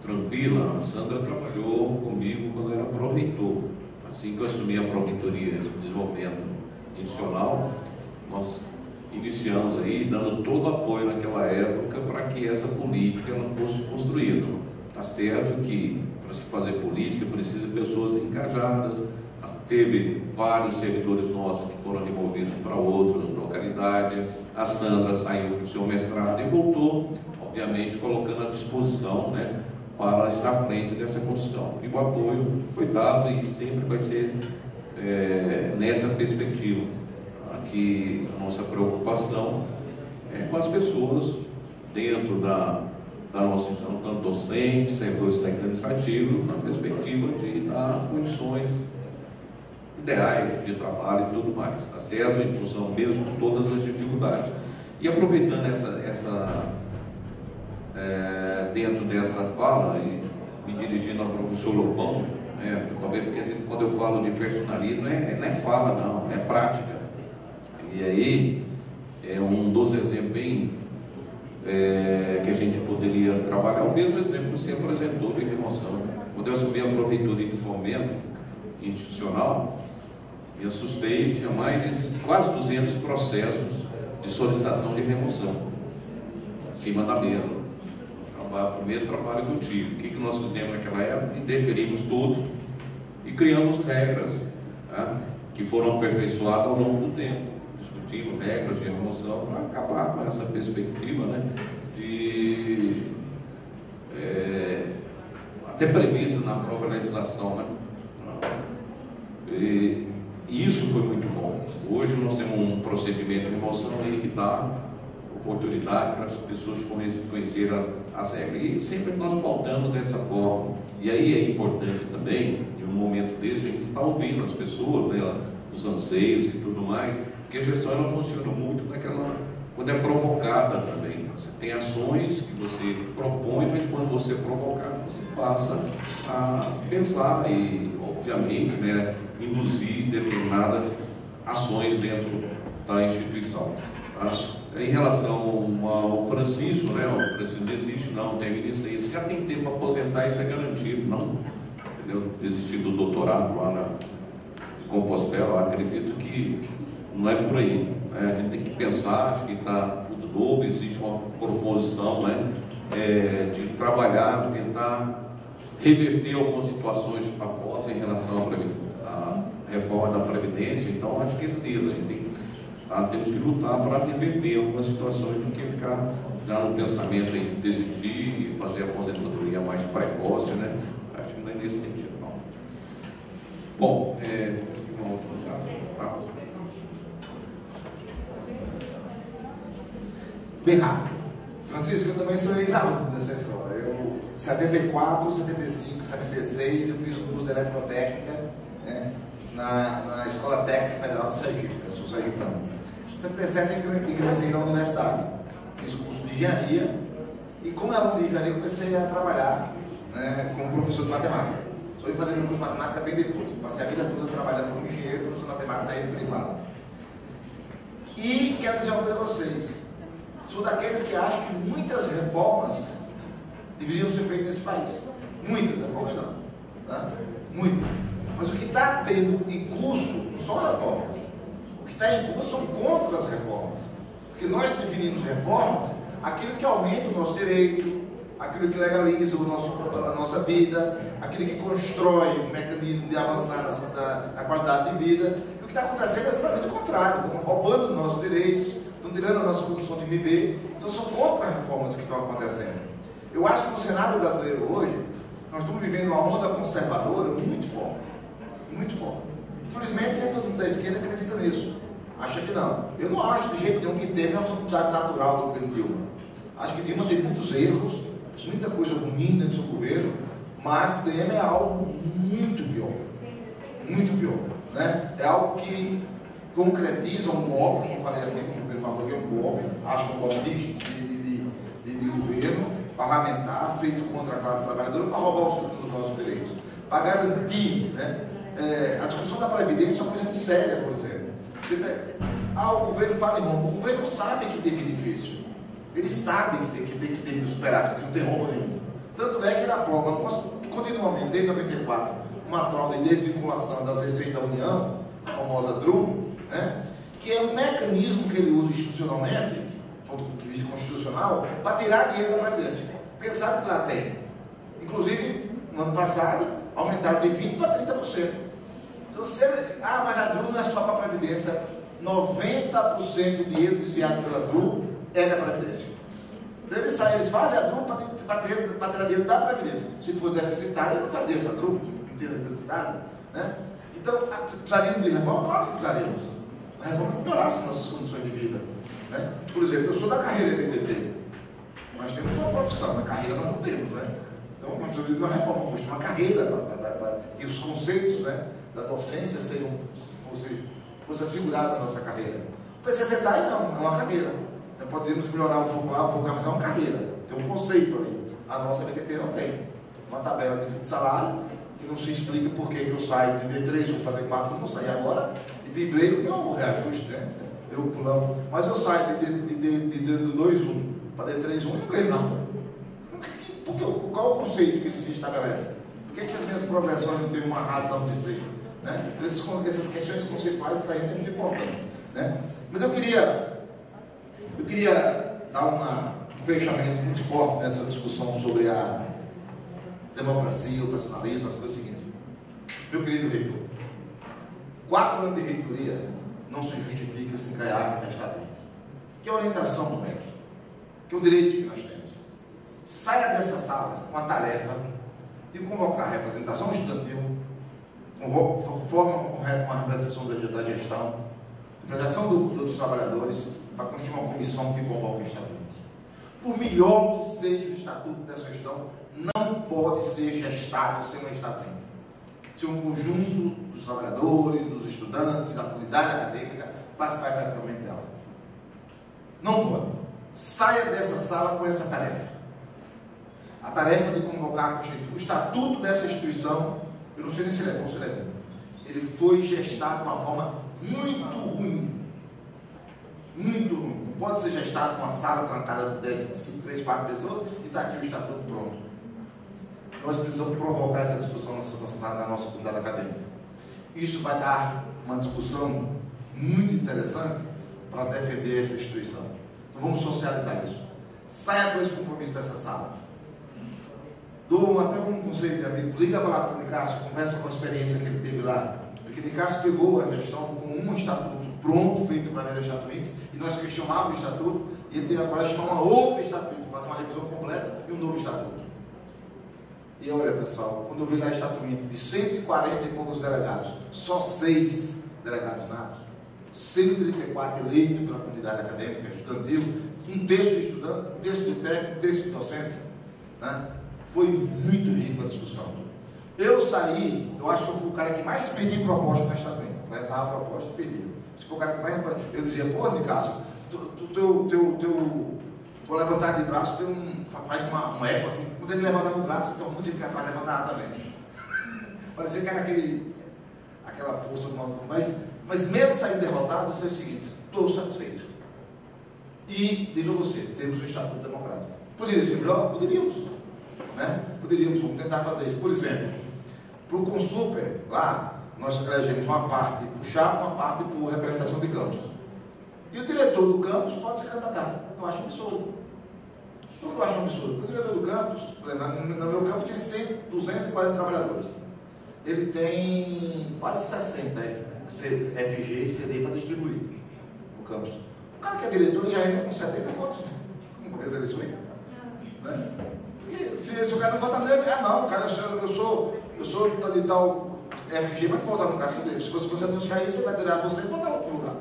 tranquila, a Sandra trabalhou comigo quando era pró-reitor. Assim que eu assumi a pró-reitoria de desenvolvimento institucional, nós iniciamos aí, dando todo o apoio naquela época para que essa política ela fosse construída. Está certo que para se fazer política precisa de pessoas engajadas. Teve vários servidores nossos que foram removidos para outras localidades. A Sandra saiu do seu mestrado e voltou, obviamente, colocando à disposição, né, para estar à frente dessa construção. E o apoio foi dado e sempre vai ser nessa perspectiva. Aqui a nossa preocupação é com as pessoas dentro da nossa instituição, tanto docentes, servidores administrativos, na perspectiva de dar condições ideais de trabalho e tudo mais, tá certo? Em função mesmo de todas as dificuldades. E aproveitando dentro dessa fala, e me dirigindo ao professor Lobão, talvez porque quando eu falo de personalismo, não é fala não, é prática. E aí, um dos exemplos bem que a gente poderia trabalhar, o mesmo exemplo que você apresentou de remoção. Quando eu assumi a Pró-Reitoria de Desenvolvimento Institucional, me assustei, tinha quase 200 processos de solicitação de remoção acima da mesa. Primeiro trabalho contigo. O que nós fizemos naquela época? Interferimos todos e criamos regras, tá, que foram aperfeiçoadas ao longo do tempo. Discutimos regras de remoção para acabar com essa perspectiva, né, até prevista na própria legislação, né? E isso foi muito bom. Hoje nós temos um procedimento de remoção aí que dá oportunidade para as pessoas conhecerem conhecer as regras. E sempre nós pautamos dessa forma. E aí é importante também, em um momento desse, a gente está ouvindo as pessoas, né, os anseios e tudo mais, porque a gestão ela funciona muito quando é provocada também. Você tem ações que você propõe, mas quando você é provocado, você passa a pensar e, obviamente, né, induzir determinadas ações dentro da instituição. Tá? Em relação ao Francisco, né, o Francisco desiste, não, termina isso aí, você já tem tempo para aposentar, isso é garantido, não, entendeu? Desistir do doutorado lá na Compostela, acredito que não é por aí, né? A gente tem que pensar, acho que está tudo novo, existe uma proposição, né, de trabalhar, tentar reverter algumas situações propostas em relação à reforma da Previdência. Então acho que é cedo, a gente temos que lutar para reverter algumas situações do que ficar já no pensamento de desistir e fazer a aposentadoria mais precoce, né? Acho que não é nesse sentido, não. Bom, uma outra caso, tá? Bem rápido. Francisco, eu também sou ex-aluno dessa escola. Eu, 74, 75, 76, eu fiz um curso de eletrotécnica, né, na Escola Técnica Federal do Sergipe. Eu sou sergipano. Em 77 eu ingressei na universidade. Fiz curso de engenharia e, como aluno de engenharia, comecei a trabalhar, né, como professor de matemática. Só fui fazendo um curso de matemática bem depois. Passei a vida toda trabalhando como engenheiro, professor de matemática da rede privada. E quero dizer uma coisa a vocês. Sou daqueles que acham que muitas reformas deveriam ser feitas nesse país. Muitas, não é poucas não. Tá? Muitas. Mas o que está tendo em curso não são reformas. O que está em curso são contra as reformas. Porque nós definimos reformas aquilo que aumenta o nosso direito, aquilo que legaliza a nossa vida, aquilo que constrói um mecanismo de avançar na qualidade de vida. E o que está acontecendo é exatamente o contrário. Estão roubando nossos direitos, estão tirando a nossa condição de viver. Então são contra as reformas que estão acontecendo. Eu acho que no cenário brasileiro hoje, nós estamos vivendo uma onda conservadora muito forte. Muito forte. Infelizmente, nem todo mundo da esquerda acredita nisso. Acha que não. Eu não acho de jeito nenhum que Temer é uma oportunidade natural do governo Dilma. Acho que Dilma tem muitos erros, muita coisa ruim dentro do seu governo, mas Temer é algo muito pior. Muito pior. Né? É algo que concretiza um golpe, como eu falei aqui, como ele falou que é um golpe, acho que é um golpe de governo parlamentar feito contra a classe trabalhadora para roubar os nossos direitos, para garantir, né? A discussão da Previdência é uma coisa muito séria, por exemplo. O governo fala em rombo. O governo sabe que tem benefício. Ele sabe que tem que ter superávit, que não tem rombo nenhum. Tanto é que ele aprova continuamente, desde 94, uma prova de desvinculação das receitas da União, a famosa DRU, né? Que é um mecanismo que ele usa institucionalmente, do ponto de vista constitucional, para tirar dinheiro da Previdência. Porque ele sabe que lá tem. Inclusive, no ano passado, aumentaram de 20% para 30%. Mas a DRU não é só para a Previdência. 90% do dinheiro desviado pela DRU é da Previdência. Então eles fazem a DRU para tirar dinheiro da Previdência. Se fosse deficitário, ele não fazia essa DRU, não tinha necessidade. Né? Então, precisaríamos de reforma? Claro que precisaríamos. A reforma melhorasse nossas condições de vida. Né? Por exemplo, eu sou da carreira BTT. Nós temos uma profissão, na carreira nós não temos. Né? Então, nós precisamos de uma reforma, uma carreira, e os conceitos, né, da docência fossem assegurados na nossa carreira. O PCCTAI não, é uma carreira. Então, podemos melhorar um pouco lá, um pouco lá, mas é uma carreira. Tem um conceito ali. A nossa BTT não tem. Uma tabela de salário, que não se explica por que eu saio de D3 para D4, não saí agora, e vibrei o meu reajuste, né? Eu pulando. Mas eu saio de 2,1 para D3,1 e não ganho nada. Qual o conceito que se estabelece? Por que as minhas progressões não têm uma razão de ser? Né? Essas questões conceituais para a gente é muito importante. Né? Mas eu queria dar um fechamento muito forte nessa discussão sobre a democracia, o personalismo, as coisas seguintes. Meu querido reitor, 4 anos de reitoria não se justifica se ganhar mestrado. Que é a orientação do MEC, que é o direito que nós temos. Saia dessa sala com a tarefa de convocar a representação estudantil, forma uma representação da gestão, representação dos trabalhadores, para construir uma comissão que convoque o estatuto. Por melhor que seja o estatuto dessa gestão, não pode ser gestado sem uma estatuto. Se um conjunto dos trabalhadores, dos estudantes, da comunidade acadêmica participar efetivamente dela. Não pode. Saia dessa sala com essa tarefa. A tarefa de convocar o estatuto dessa instituição, eu não sei nem se ele é bom ou se ele é bom. Ele foi gestado de uma forma muito ruim. Muito ruim. Não pode ser gestado com uma sala trancada de 10, 5, 3, 4 pessoas e está aqui o estatuto pronto. Nós precisamos provocar essa discussão na nossa comunidade acadêmica. Isso vai dar uma discussão muito interessante para defender essa instituição. Então vamos socializar isso. Saia com esse compromisso dessa sala. Dou até um conselho de amigo, liga para lá para o Nicásio, conversa com a experiência que ele teve lá. Porque o Nicásio pegou a gestão com um estatuto pronto, feito para a lei do estatuto, e nós questionávamos o estatuto, e ele teve a coragem de tomar outro estatuto, fazer uma revisão completa e um novo estatuto. E olha, pessoal, quando eu vi lá o estatuto de 140 e poucos delegados, só 6 delegados natos, 134 eleitos pela comunidade acadêmica, estudantil, um texto de estudante, um texto de técnico, um texto de docente, né? Foi muito rico a discussão. Eu saí, eu acho que eu fui o cara que mais pedi proposta na estatuto, para levar a proposta e pedir. O cara que mais, eu dizia, pô, Nicásio, tu levantar de braço, faz uma eco assim, quando ele levantava o braço, então muita gente que atrás levantava também. Parecia que era aquela força, mas mesmo saindo derrotado, eu sei o seguinte, estou satisfeito. E, digo a você, temos um estatuto democrático. Poderia ser melhor? Poderíamos. Né? Poderíamos, vamos tentar fazer isso. Por exemplo, para o Consuper, lá, nós elegemos uma parte por chapa, uma parte por representação de campus. E o diretor do campus pode se candidatar. Eu acho absurdo. Por que eu acho absurdo? O diretor do campus, no meu campus tem 240 trabalhadores. Ele tem quase 60 FG e CD para distribuir no campus. O cara que é diretor já entra com 70 votos. Como as eleições. Né? E se o cara não vota nele, não, cara, eu sou de tal FG, mas não votar no caso dele. Se você anunciar isso, ele vai tirar você e botar outro lugar.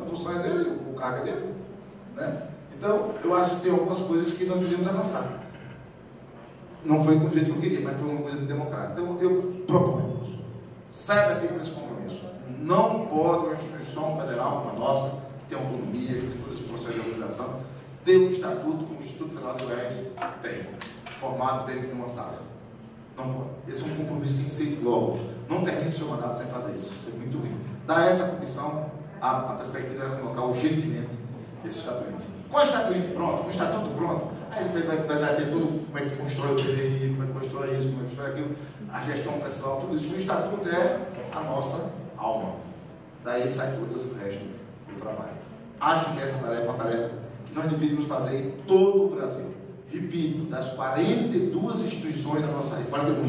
A função é dele, o cargo é dele. Né? Então, eu acho que tem algumas coisas que nós podemos avançar. Não foi do jeito que eu queria, mas foi uma coisa democrática. Então, eu proponho, saia daqui com esse compromisso. Não pode uma instituição federal como a nossa, que tem autonomia, que tem todo esse processo de organização, ter um estatuto como o Instituto Federal de Goiás tem, formado dentro de uma sala. Não pode. Esse é um compromisso que tem que ser logo. Não termine o seu mandato sem fazer isso. Isso é muito ruim. Dá essa comissão a perspectiva de colocar urgentemente esse estatuto. Com o estatuto pronto, com o estatuto pronto, aí você vai ter tudo, como é que constrói o PDI, como é que constrói isso, como é que constrói aquilo, a gestão pessoal, tudo isso. O estatuto é a nossa alma. Daí sai todo o resto do trabalho. Acho que essa tarefa é uma tarefa que nós deveríamos fazer em todo o Brasil. Repito, das 42 instituições da nossa rede, 41,